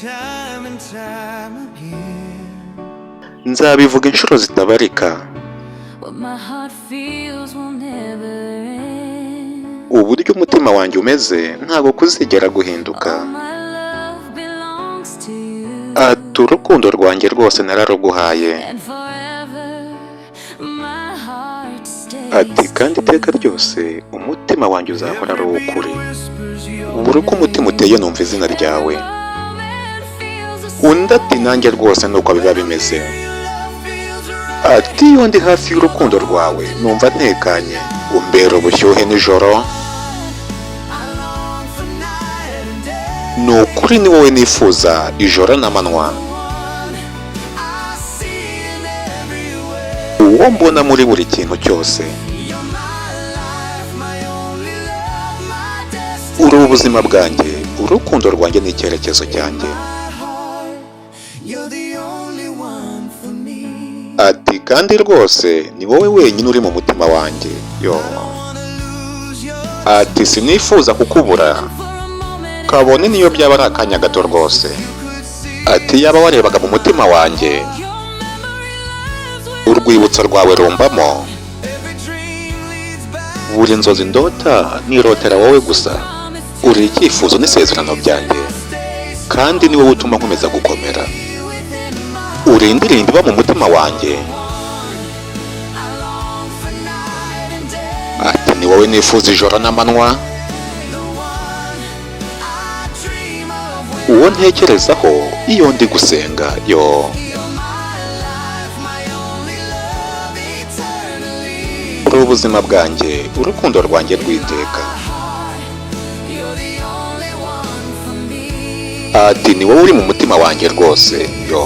time and time again. nzabivuga inshuro zitabarika. What my heart feels will never end. Uburyo umutima wanjye umeze ntabwo kuzigera guhinduka. All my love belongs to you. Ati urukundo rwanjye rwose nararuguhaye. And forever my heart stays. Ati kandi iteka ryose umutima wanjye uzahora ari uw'ukuri. Buri uko umutima uteye numva izina ryawe. Undi ati nanjye rwose nuko biba bimeze. Ati iyo ndi hafi y'urukundo rwawe numva ntekanye. Umbera ubushyuhe nijoro. Ni ukuri ni wowe nifuza ijoro n'amanywa. Uwo mbona muri buri kintu cyose. Uri ubuzima bwanjye, urukundo rwanjye n'icyerekezo cyanjye. Ati kandi rwose ni wowe wenyine uri mu mutima wanjye. Yo. Ati sinifuza kukubura. Kabone niyo byaba ari akanya gato rwose. Ati yaba warebaga mu mutima wanjye. Urwibutso rwawe rumbamo. Buri nzozi ndota nirotera wowe gusa. Uri icyifuzo n'isezerano byanjye. Kandi ni wowe utuma nkomeza gukomera. Uri indirimbo iba mu mutima wanjye. Ati ni wowe nifuza ijoro n'amanywa. Uwo ntekerezaho iyo ndi gusenga. Yo. Uri ubuzima bwanjye, urukundo rwanjye rw'iteka. Ati ni wowe uri mu mutima wanjye rwose. Yo.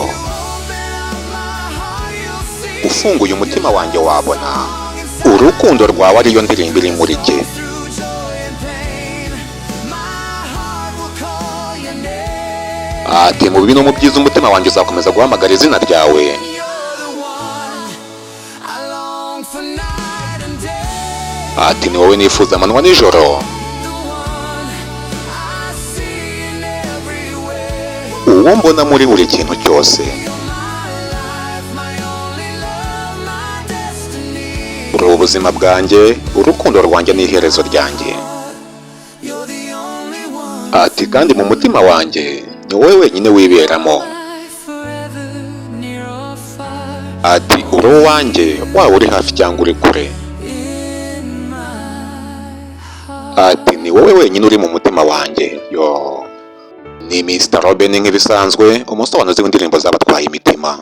Ufunguye umutima wanjye wabona urukundo rwawe ariyo ndirimbo iri muri jye. Ati mu bibi no mu byiza umutima wanjye uzakomeza guhamagara izina ryawe. Ati ni wowe nifuza amanywa nijoro. Uwo mbona muri buri kintu cyose. Uri ubuzima bwanjye, urukundo rwanjye n'iherezo ryanjye. Ati kandi mu mutima wanjye ni wowe wenyine wiberamo. Ati uri uwanjye waba uri hafi cyangwa uri kure. Ati ni wowe wenyine uri mu mutima wanjye. Yo. Ni Mr. Robin nk'ibisanzwe, umusobanuzi w'indirimbo z'abatwaye imitima.